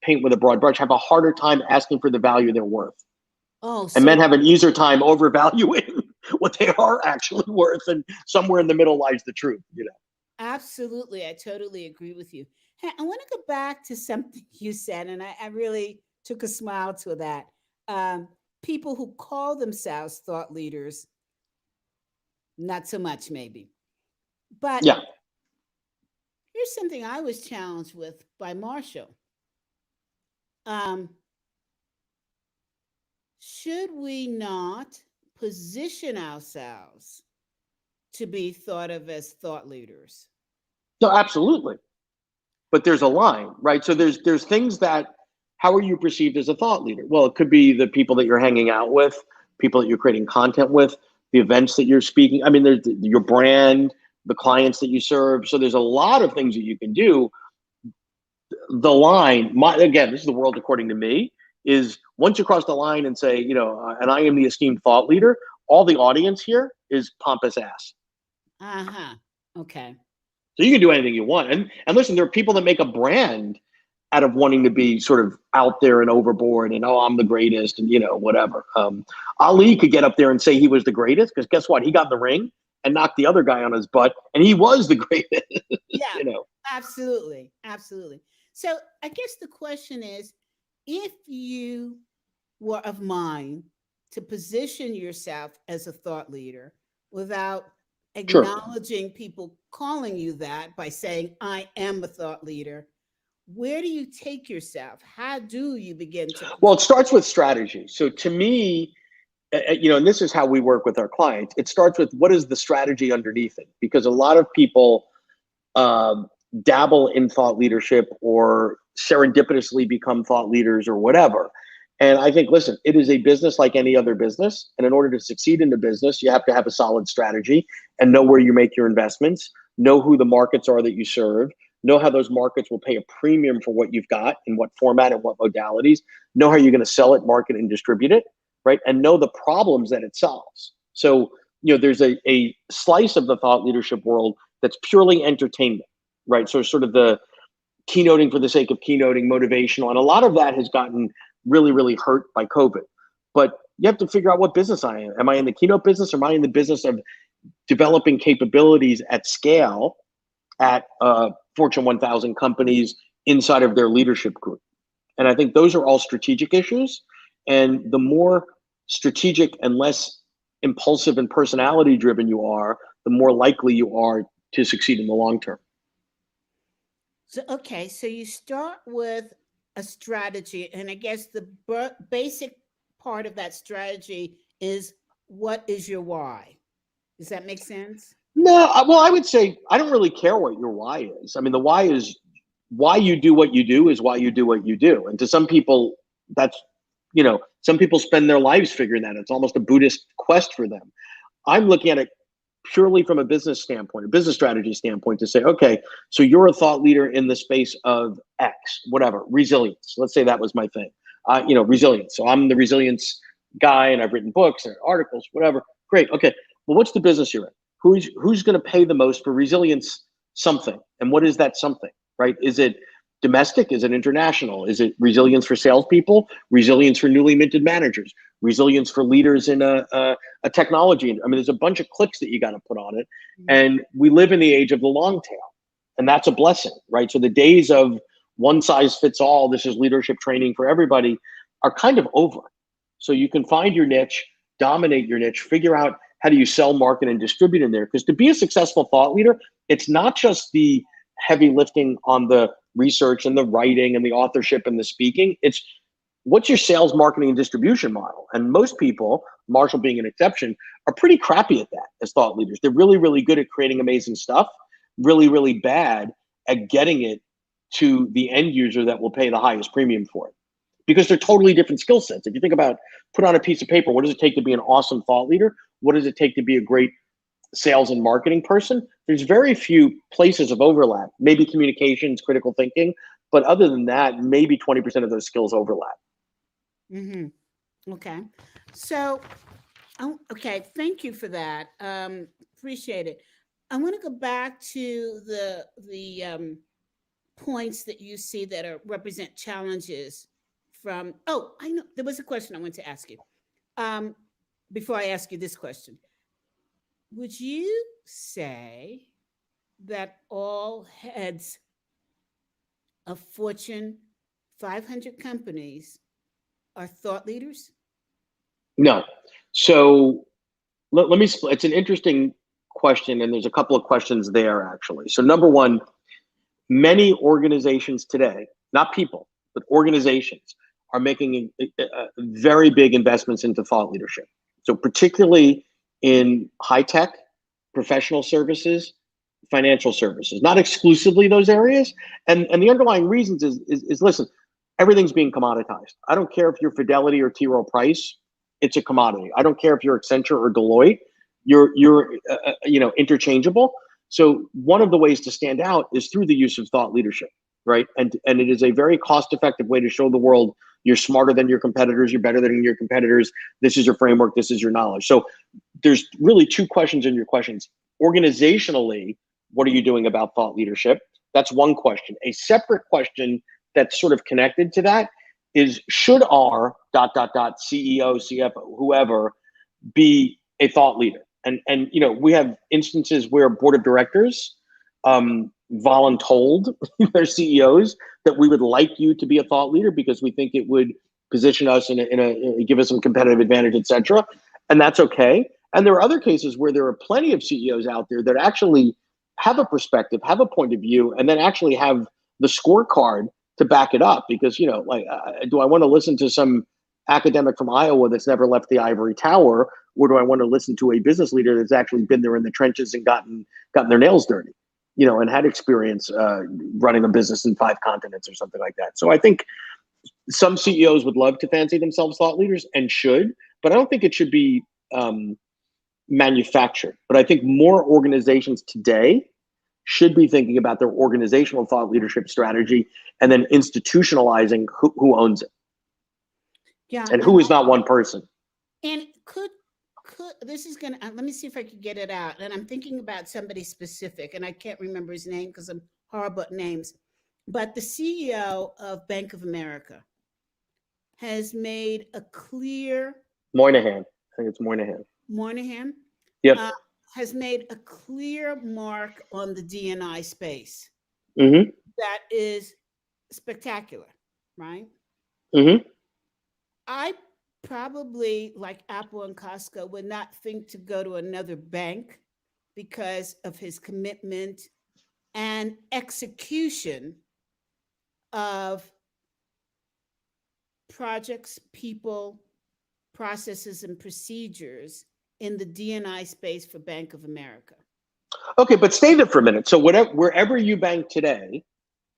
paint with a broad brush, have a harder time asking for the value they're worth. Oh, and men have an easier time overvaluing what they are actually worth, and somewhere in the middle lies the truth, Absolutely. I totally agree with you. Hey, I want to go back to something you said, and I really took a smile to that. People who call themselves thought leaders, not so much, maybe. But Yeah, here's something I was challenged with by Marshall. Um, should we not position ourselves to be thought of as thought leaders? no, absolutely. But there's a line, right? So there's things that, how are you perceived as a thought leader? Well, it could be the people that you're hanging out with, people that you're creating content with, the events that you're speaking. I mean, there's your brand, the clients that you serve. So there's a lot of things that you can do. The line, again, this is the world according to me, is once you cross the line and say, and I am the esteemed thought leader, all the audience here is pompous ass. Uh-huh. Okay. So you can do anything you want. And listen, there are people that make a brand out of wanting to be sort of out there and overboard and, oh, I'm the greatest and, whatever. Ali could get up there and say he was the greatest because guess what? He got in the ring and knocked the other guy on his butt and he was the greatest. Yeah, absolutely. Absolutely. So I guess the question is, if you were of mind to position yourself as a thought leader without acknowledging people calling you that by saying, I am a thought leader, where do you take yourself? How do you begin to? Well, it starts with strategy. So to me, and this is how we work with our clients, it starts with what is the strategy underneath it? Because a lot of people dabble in thought leadership or serendipitously become thought leaders or whatever. And I think, listen, it is a business like any other business. And in order to succeed in the business, you have to have a solid strategy and know where you make your investments, know who the markets are that you serve, know how those markets will pay a premium for what you've got, in what format and what modalities, know how you're going to sell it, market, and distribute it, right? And know the problems that it solves. So, there's a slice of the thought leadership world that's purely entertainment, right? So sort of the keynoting for the sake of keynoting, motivational, and a lot of that has gotten really, really hurt by COVID. But you have to figure out what business I am. Am I in the keynote business, or am I in the business of developing capabilities at scale at Fortune 1000 companies inside of their leadership group? And I think those are all strategic issues. And the more strategic and less impulsive and personality driven you are, the more likely you are to succeed in the long term. So, okay, so you start with a strategy, and I guess the basic part of that strategy is, what is your why? Does that make sense? No, well, I would say I don't really care what your why is. I mean, the why is why you do what you do is why you do what you do. And to some people, that's, Some people spend their lives figuring that. It's almost a Buddhist quest for them. I'm looking at it purely from a business standpoint, a business strategy standpoint, to say, okay, so you're a thought leader in the space of X, whatever, resilience. Let's say that was my thing, resilience. So I'm the resilience guy, and I've written books and articles, whatever. Great. Okay. Well, what's the business you're in? Who's going to pay the most for resilience something? And what is that something, right? Is it domestic? Is it international? Is it resilience for salespeople? Resilience for newly minted managers? Resilience for leaders in a technology? I mean, there's a bunch of clicks that you got to put on it. And we live in the age of the long tail, and that's a blessing, right? So the days of one size fits all, this is leadership training for everybody, are kind of over. So you can find your niche, dominate your niche, figure out how do you sell, market, and distribute in there. Because to be a successful thought leader, it's not just the heavy lifting on the research and the writing and the authorship and the speaking. It's what's your sales, marketing, and distribution model? And most people, Marshall being an exception, are pretty crappy at that as thought leaders. They're really, really good at creating amazing stuff, really, really bad at getting it to the end user that will pay the highest premium for it. Because they're totally different skill sets. If you think about, put on a piece of paper, what does it take to be an awesome thought leader? What does it take to be a great sales and marketing person? There's very few places of overlap. Maybe communications, critical thinking, but other than that, maybe 20% of those skills overlap. Okay. So, okay, thank you for that. Appreciate it. I want to go back to the points that you see that represent challenges from. Oh, I know there was a question I want to ask you. Before I ask you this question, would you say that all heads of Fortune 500 companies are thought leaders? No. So let me, it's an interesting question, and there's a couple of questions there actually. So number one, many organizations today, not people, but organizations, are making very big investments into thought leadership. So particularly in high tech, professional services, financial services, not exclusively those areas. And the underlying reasons is listen, everything's being commoditized. I don't care if you're Fidelity or T. Rowe Price, it's a commodity. I don't care if you're Accenture or Deloitte, you're interchangeable. So one of the ways to stand out is through the use of thought leadership, right? And it is a very cost-effective way to show the world you're smarter than your competitors, you're better than your competitors, this is your framework, this is your knowledge. So there's really two questions in your questions. Organizationally, what are you doing about thought leadership? That's one question. A separate question that's sort of connected to that is, should our ... CEO, CFO, whoever, be a thought leader? And we have instances where board of directors voluntold their CEOs that we would like you to be a thought leader because we think it would position us give us some competitive advantage, etc. And that's okay. And there are other cases where there are plenty of CEOs out there that actually have a perspective, have a point of view, and then actually have the scorecard to back it up. Because do I want to listen to some academic from Iowa that's never left the ivory tower, or do I want to listen to a business leader that's actually been there in the trenches and gotten their nails dirty, and had experience running a business in 5 continents or something like that? So I think some CEOs would love to fancy themselves thought leaders and should, but I don't think it should be manufactured. But I think more organizations today should be thinking about their organizational thought leadership strategy and then institutionalizing who owns it. Yeah. And who is not one person. And could this is gonna let me see if I could get it out. And I'm thinking about somebody specific, and I can't remember his name because I'm horrible at names. But the CEO of Bank of America has made a clear Moynihan. I think it's Moynihan. Moynihan? Yep. Has made a clear mark on the D&I space. Mm-hmm. That is spectacular, right? Mm-hmm. I probably, like Apple and Costco, would not think to go to another bank because of his commitment and execution of projects, people, processes, and procedures in the D&I space for Bank of America. Okay, but stay there for a minute. So wherever you bank today,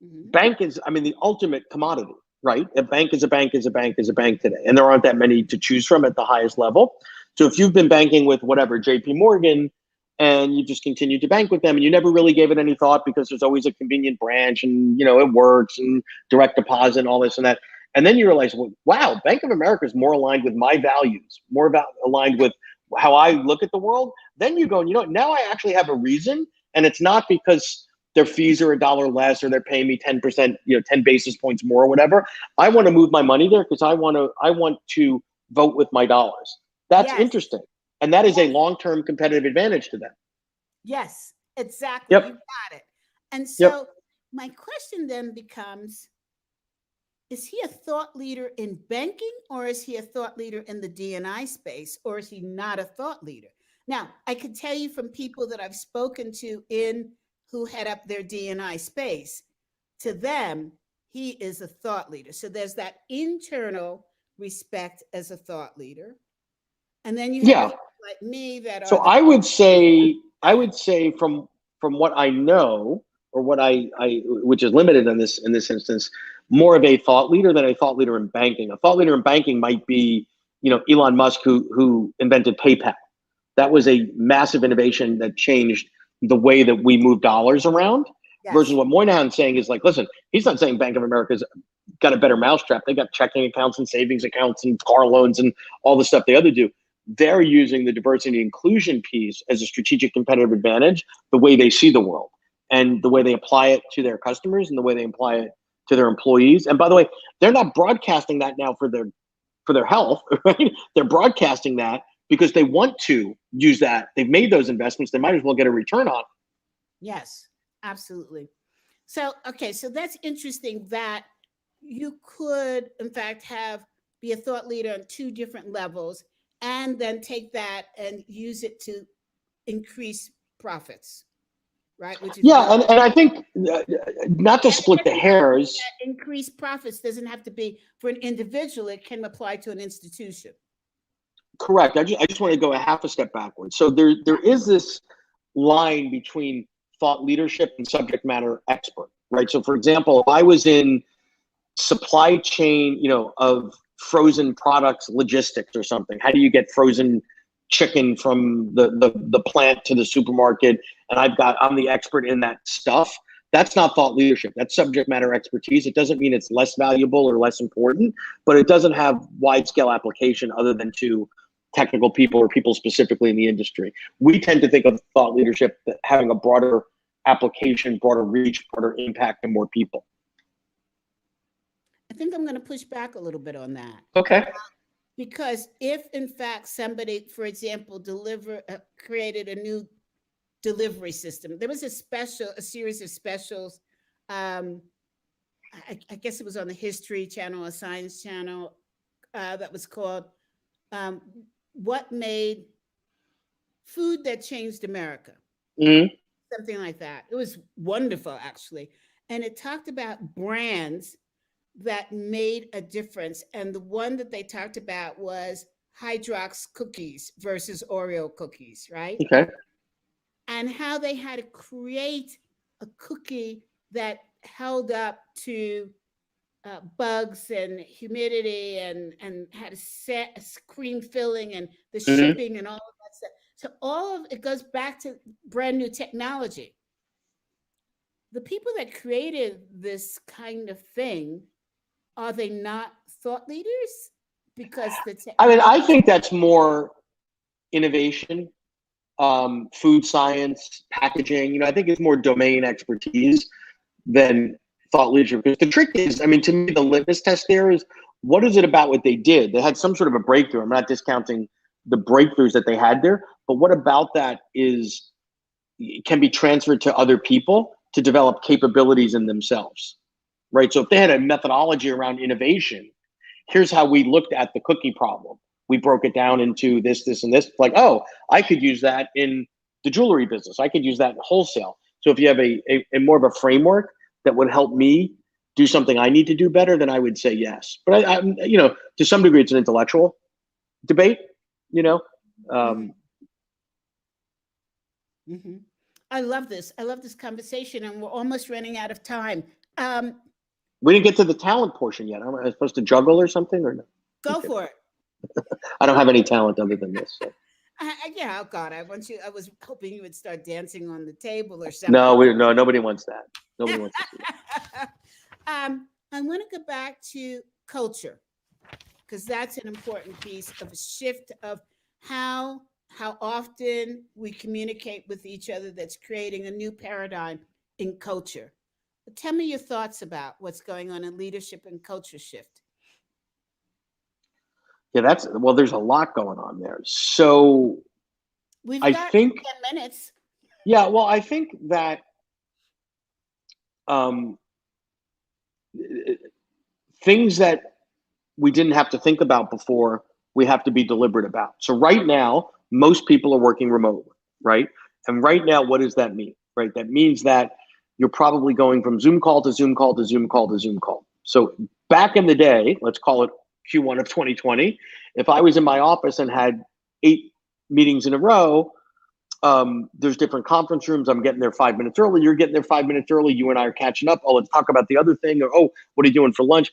bank is, the ultimate commodity. right? A bank is a bank is a bank is a bank today. And there aren't that many to choose from at the highest level. So if you've been banking with whatever, JP Morgan, and you just continued to bank with them and you never really gave it any thought because there's always a convenient branch and, it works and direct deposit and all this and that. And then you realize, well, wow, Bank of America is more aligned with my values, more about aligned with how I look at the world. Then you go, now I actually have a reason. And it's not because their fees are $1 less or they're paying me 10%, 10 basis points more or whatever. I want to move my money there because I want to vote with my dollars. That's Yes. interesting. And that is a long-term competitive advantage to them. Yes, exactly. Yep. You got it. And so my question then becomes, is he a thought leader in banking, or is he a thought leader in the D&I space, or is he not a thought leader? Now, I can tell you from people that I've spoken to who head up their D&I space, to them, he is a thought leader. So there's that internal respect as a thought leader. And then you have people like me that are. So I would say from what I know, or what I which is limited in this instance, more of a thought leader than a thought leader in banking. A thought leader in banking might be, Elon Musk, who invented PayPal. That was a massive innovation that changed the way that we move dollars around. Yes. Versus what Moynihan's saying is like, listen, he's not saying Bank of America's got a better mousetrap. They got checking accounts and savings accounts and car loans and all the stuff the other do. They're using the diversity and inclusion piece as a strategic competitive advantage, the way they see the world and the way they apply it to their customers and the way they apply it to their employees. And by the way, they're not broadcasting that now for their health, right? They're broadcasting that because they want to use that. They've made those investments. They might as well get a return on it. Yes, absolutely. So, okay, so that's interesting that you could, in fact, be a thought leader on two different levels and then take that and use it to increase profits, right? Which is and I think not to split the hairs. Increased profits doesn't have to be for an individual. It can apply to an institution. Correct. I just want to go a half a step backwards. So there is this line between thought leadership and subject matter expert, right? So for example, if I was in supply chain, of frozen products, logistics or something, how do you get frozen chicken from the plant to the supermarket? And I'm the expert in that stuff. That's not thought leadership. That's subject matter expertise. It doesn't mean it's less valuable or less important, but it doesn't have wide scale application other than to technical people or people specifically in the industry. We tend to think of thought leadership having a broader application, broader reach, broader impact, and more people. I think I'm going to push back a little bit on that. Okay. Because if, in fact, somebody, for example, created a new delivery system, there was a series of specials. I guess it was on the History Channel or Science Channel that was called "What Made Food That Changed America." Mm-hmm. Something like that. It was wonderful, actually, and it talked about brands that made a difference. And the one that they talked about was Hydrox cookies versus Oreo cookies, right? Okay. And how they had to create a cookie that held up to bugs and humidity and had a cream filling and the shipping and all of that stuff. So all of it goes back to brand new technology. The people that created this kind of thing, are they not thought leaders? Because I think that's more innovation, food science, packaging. I think it's more domain expertise than thought leadership. Because the trick is, to me, the litmus test there is, what is it about what they did? They had some sort of a breakthrough. I'm not discounting the breakthroughs that they had there, but what about that can be transferred to other people to develop capabilities in themselves, right? So if they had a methodology around innovation, here's how we looked at the cookie problem. We broke it down into this, this, and this. Like, oh, I could use that in the jewelry business. I could use that in wholesale. So if you have a more of a framework that would help me do something I need to do better, then I would say yes. But I to some degree, it's an intellectual debate. I love this. I love this conversation, and we're almost running out of time. We didn't get to the talent portion yet. Am I supposed to juggle or something or no? Go Okay. for it. I don't have any talent other than this. So. Yeah, oh God, I was hoping you would start dancing on the table or No, something. no, nobody wants that. Nobody wants to see that. I want to go back to culture because that's an important piece of a shift of how how often we communicate with each other that's creating a new paradigm in culture. Tell me your thoughts about what's going on in leadership and culture shift. Yeah, well, there's a lot going on there. So We've I got think, 10 minutes. yeah, well, I think that um, things that we didn't have to think about before, we have to be deliberate about. So right now, most people are working remotely, right? And right now, what does that mean, right? That means that you're probably going from Zoom call to Zoom call to Zoom call to Zoom call. So back in the day, let's call it Q1 of 2020, if I was in my office and had 8 meetings in a row, there's different conference rooms. I'm getting there 5 minutes early. You're getting there 5 minutes early. You and I are catching up. Oh, let's talk about the other thing. Or, oh, what are you doing for lunch?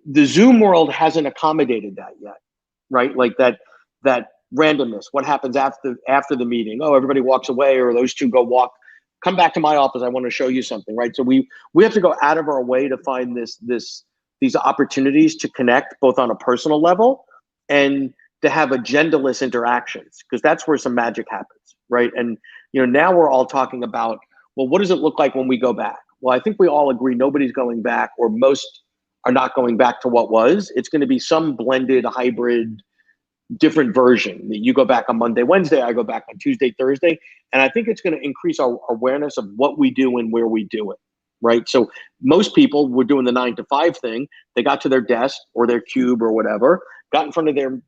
The Zoom world hasn't accommodated that yet, right? Like that randomness. What happens after the meeting? Oh, everybody walks away, or those two go walk. Come back to my office. I want to show you something, right? So we have to go out of our way to find these opportunities to connect both on a personal level and to have agendaless interactions, because that's where some magic happens, right? And now we're all talking about, well, what does it look like when we go back? Well, I think we all agree nobody's going back, or most are not going back to what was. It's going to be some blended hybrid different version that you go back on Monday, Wednesday, I go back on Tuesday, Thursday. And I think it's going to increase our awareness of what we do and where we do it. Right. So most people were doing the 9 to 5 thing. They got to their desk or their cube or whatever, got in front of their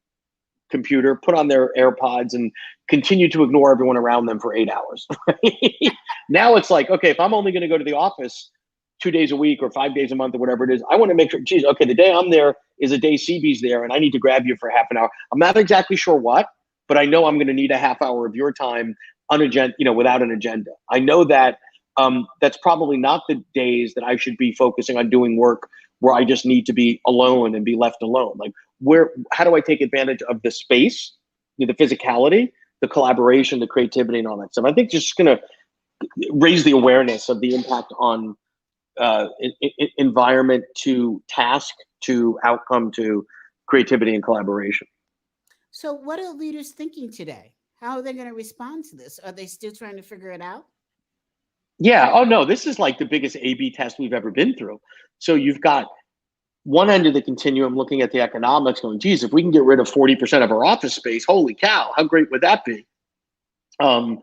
computer, put on their AirPods, and continue to ignore everyone around them for 8 hours. Right? Now it's like, okay, if I'm only going to go to the office 2 days a week or 5 days a month or whatever it is, I want to make sure, geez, okay, the day I'm there is a day CB's there and I need to grab you for half an hour. I'm not exactly sure what, but I know I'm going to need a half hour of your time without an agenda. I know that that's probably not the days that I should be focusing on doing work where I just need to be alone and be left alone. Like, how do I take advantage of the space, the physicality, the collaboration, the creativity, and all that stuff? I think just going to raise the awareness of the impact on environment to task to outcome to creativity and collaboration. So, what are leaders thinking today? How are they going to respond to this? Are they still trying to figure it out? Yeah. Oh, no, this is like the biggest A/B test we've ever been through. So you've got one end of the continuum looking at the economics going, geez, if we can get rid of 40% of our office space, holy cow, how great would that be? And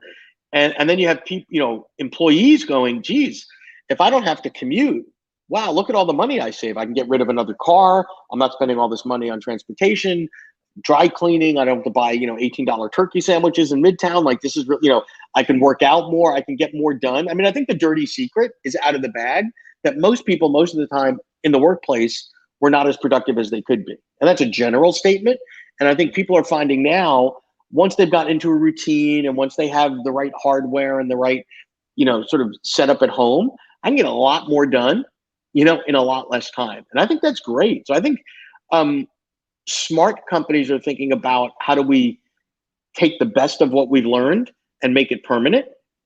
then you have people, employees going, geez, if I don't have to commute, wow, look at all the money I save. I can get rid of another car. I'm not spending all this money on transportation, dry cleaning. I don't have to buy, $18 turkey sandwiches in Midtown. Like, this is really, I can work out more. I can get more done. I mean, I think the dirty secret is out of the bag that most people, most of the time in the workplace, were not as productive as they could be. And that's a general statement. And I think people are finding now, once they've got into a routine and once they have the right hardware and the right, sort of setup at home, I can get a lot more done, in a lot less time. And I think that's great. So I think smart companies are thinking about, how do we take the best of what we've learned and make it permanent,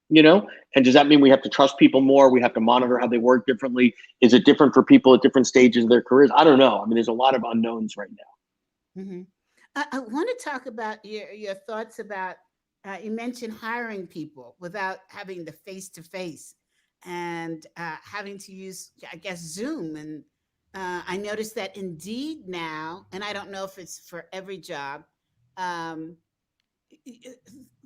and does that mean we have to trust people more? We have to monitor how they work differently. Is it different for people at different stages of their careers? I don't know. I mean, there's a lot of unknowns right now. Mm-hmm. I want to talk about your thoughts about, you mentioned hiring people without having the face-to-face and having to use, I guess, Zoom. And I noticed that Indeed now, and I don't know if it's for every job,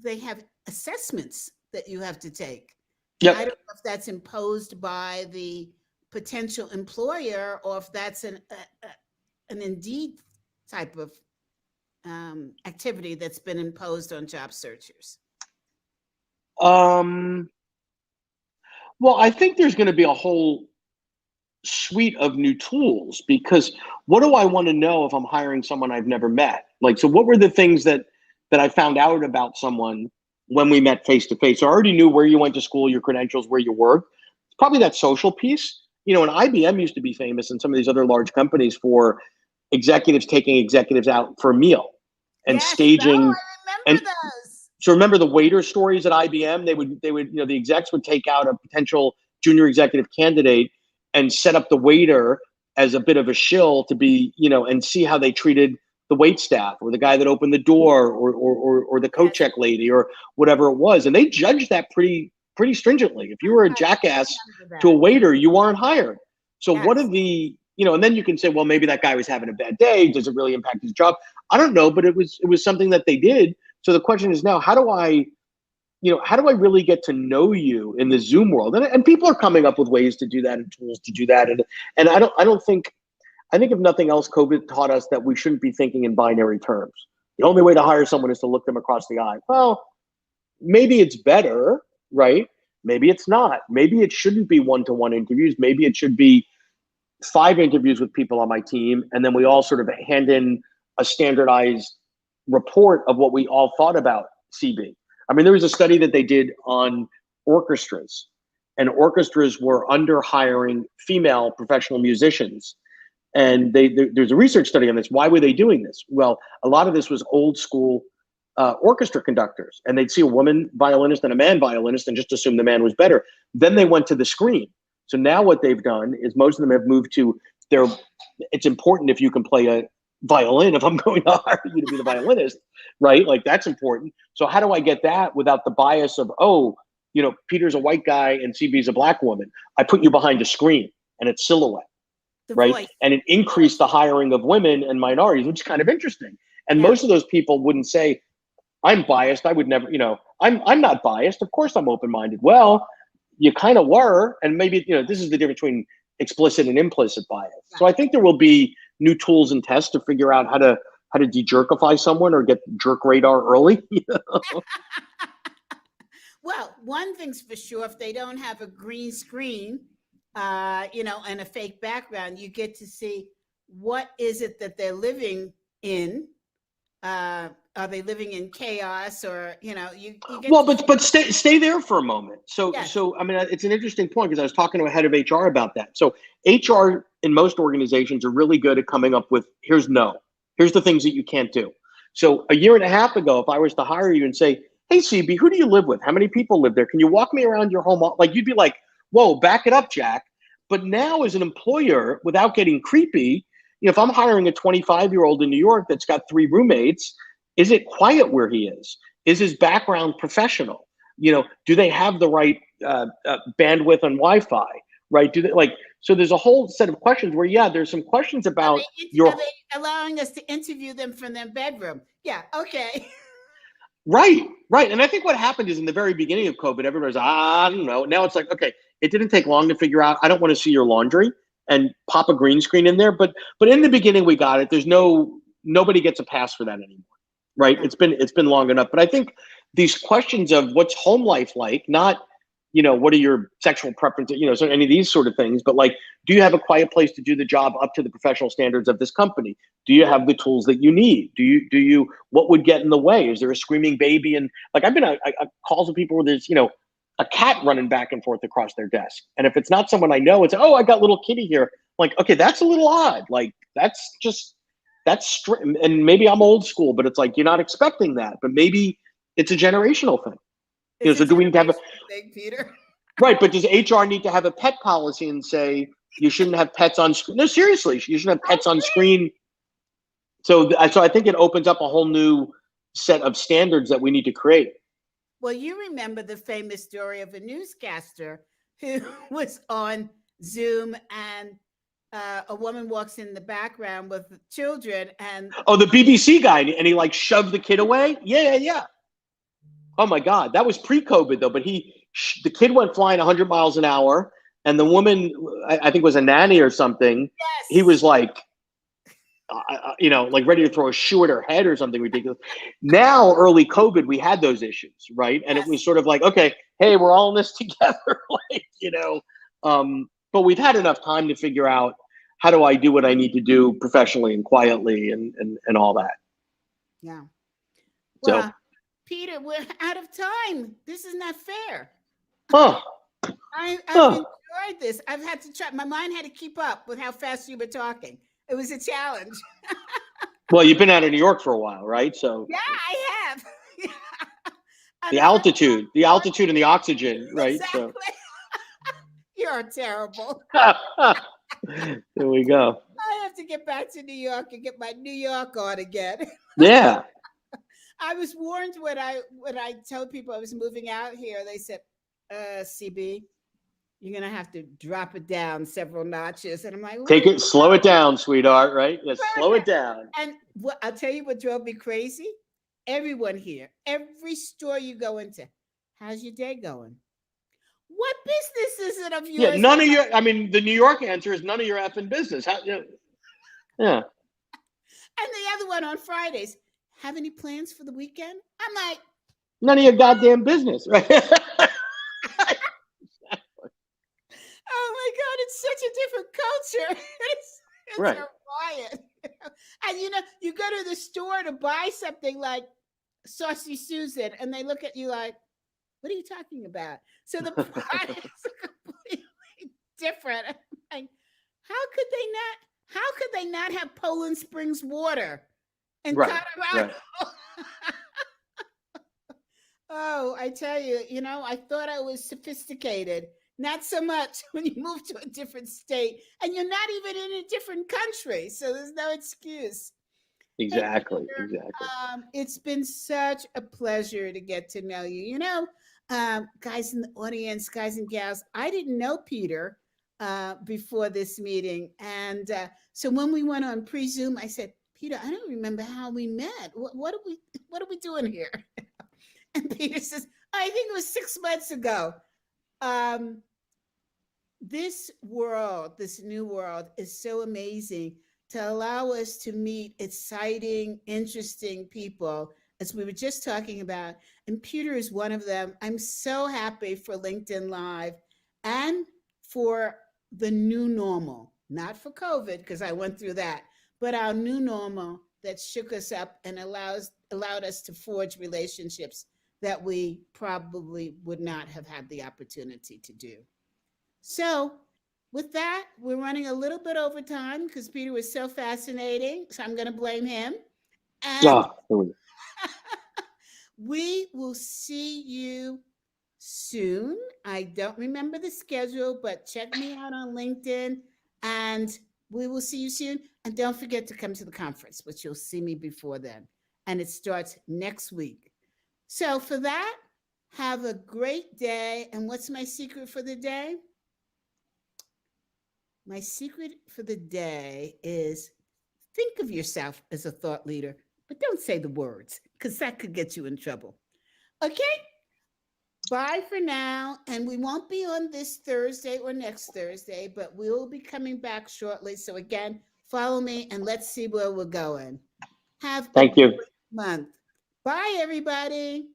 they have assessments that you have to take. Yep. I don't know if that's imposed by the potential employer or if that's an Indeed type of activity that's been imposed on job searchers. Well, I think there's going to be a whole suite of new tools, because what do I want to know if I'm hiring someone I've never met? Like, so what were the things that I found out about someone when we met face to face? So I already knew where you went to school, your credentials, where you work. Probably that social piece. And IBM used to be famous, and some of these other large companies, for executives taking executives out for a meal and Yes. Oh, staging. I And remember those. so remember the waiter stories at IBM? They would, the execs would take out a potential junior executive candidate and set up the waiter as a bit of a shill to be, and see how they treated the wait staff or the guy that opened the door or the coat check lady or whatever it was. And they judged that pretty stringently. If you were a jackass to a waiter, you aren't hired. So what are the, and then you can say, well, maybe that guy was having a bad day. Does it really impact his job? I don't know, but it was something that they did. So the question is now, how do I really get to know you in the Zoom world? And people are coming up with ways to do that and tools to do that. And I think if nothing else, COVID taught us that we shouldn't be thinking in binary terms. The only way to hire someone is to look them across the eye. Well, maybe it's better, right? Maybe it's not. Maybe it shouldn't be one-to-one interviews. Maybe it should be 5 interviews with people on my team, and then we all sort of hand in a standardized report of what we all thought about CB. I mean, there was a study that they did on orchestras, and orchestras were under hiring female professional musicians. And there's a research study on this. Why were they doing this? Well, a lot of this was old school orchestra conductors, and they'd see a woman violinist and a man violinist and just assume the man was better. Then they went to the screen. So now what they've done is most of them have moved to it's important if you can play a violin if I'm going to hire you to be the violinist, right? Like that's important. So how do I get that without the bias of, Peter's a white guy and CB's a black woman? I put you behind a screen and it's silhouette, right? Voice. And it increased the hiring of women and minorities, which is kind of interesting. And most of those people wouldn't say, I'm biased. I would never, I'm not biased. Of course I'm open-minded. Well, you kind of were, and maybe, this is the difference between explicit and implicit bias. So I think there will be new tools and tests to figure out how to de-jerkify someone or get jerk radar early. Well, one thing's for sure, if they don't have a green screen, and a fake background, you get to see what is it that they're living in. Are they living in chaos, or you get well, but stay there for a moment. So I mean, it's an interesting point because I was talking to a head of HR about that. So HR in most organizations are really good at coming up with here's the things that you can't do. So a year and a half ago, if I was to hire you and say, hey CB, who do you live with? How many people live there? Can you walk me around your home? Like you'd be like, whoa, back it up, Jack. But now as an employer, without getting creepy, if I'm hiring a 25-year-old in New York that's got 3 roommates, is it quiet where he is? Is his background professional? Do they have the right bandwidth on Wi-Fi? Right? Do they so there's a whole set of questions where, there's some questions about are they allowing us to interview them from their bedroom? Yeah. Okay. Right. And I think what happened is in the very beginning of COVID, everybody was, I don't know. Now it's like, okay, it didn't take long to figure out, I don't want to see your laundry and pop a green screen in there. But in the beginning, we got it. There's nobody gets a pass for that anymore. Right. It's been long enough. But I think these questions of what's home life like, not, what are your sexual preferences, so any of these sort of things, but like, do you have a quiet place to do the job up to the professional standards of this company? Do you have the tools that you need? Do you, what would get in the way? Is there a screaming baby? And like, I've been on calls with people where there's, a cat running back and forth across their desk. And if it's not someone I know, it's, oh, I got little kitty here. Like, okay, that's a little odd. Like, that's and maybe I'm old school, but it's like, you're not expecting that, but maybe it's a generational thing. So do we need to have thing, Peter? Right, but does HR need to have a pet policy and say you shouldn't have pets on screen? No, seriously, you shouldn't have pets on screen. So I think it opens up a whole new set of standards that we need to create. Well, you remember the famous story of a newscaster who was on Zoom and a woman walks in the background with children and the BBC guy, and he shoved the kid away. Yeah. Oh my God, that was pre-COVID though. But the kid went flying 100 miles an hour, and the woman, I think was a nanny or something. Yes. He was like ready to throw a shoe at her head or something ridiculous. Now, early COVID, we had those issues, right? And it was sort of like, okay, hey, we're all in this together, but we've had enough time to figure out how do I do what I need to do professionally and quietly and all that. Yeah. Well, Peter, we're out of time. This is not fair. Huh. I've Huh. enjoyed this. I've had to try. My mind had to keep up with how fast you were talking. It was a challenge. Well, you've been out of New York for a while, right? So Yeah, I have. And the the first altitude and the oxygen, right? So exactly. You're terrible. there we go. I have to get back to New York and get my New York on again. Yeah. I was warned when I told people I was moving out here. They said, "CB, you're gonna have to drop it down several notches." And I'm like, Take "What?" it, slow it down, sweetheart, right? Let's slow it down. And what I'll tell you what drove me crazy. Everyone here, every store you go into, how's your day going? What business is it of Yeah, yours? none of your, I mean, the New York answer is none of your effing business. Yeah. And the other one on Fridays. Have any plans for the weekend? I'm like, None of your goddamn business, right? oh my God, it's such a different culture. It's Right. a riot. And you go to the store to buy something like Saucy Susan, and they look at you like, what are you talking about? So the products are completely different. Like, how could they not have Poland Springs water in Right. Colorado? Right. Oh, I tell you, I thought I was sophisticated. Not so much when you move to a different state and you're not even in a different country. So there's no excuse. Hey, Exactly. Peter, Exactly. it's been such a pleasure to get to know you. Guys in the audience, guys and gals, I didn't know Peter before this meeting. And so when we went on pre-Zoom, I said, Peter, I don't remember how we met. What are we doing here? And Peter says, I think it was 6 months ago. This world, this new world, is so amazing to allow us to meet exciting, interesting people, as we were just talking about. And Peter is one of them. I'm so happy for LinkedIn Live and for the new normal, not for COVID, because I went through that, but our new normal that shook us up and allowed us to forge relationships that we probably would not have had the opportunity to do. So, with that, we're running a little bit over time because Peter was so fascinating. So, I'm going to blame him. And we will see you soon. I don't remember the schedule, but check me out on LinkedIn and we will see you soon. And don't forget to come to the conference, which you'll see me before then. And it starts next week. So, for that, have a great day. And what's my secret for the day? My secret for the day is think of yourself as a thought leader, but don't say the words because that could get you in trouble. Okay? Bye for now. And we won't be on this Thursday or next Thursday, but we'll be coming back shortly. So, again, follow me and let's see where we're going. Have a Thank you. great month. Bye, everybody.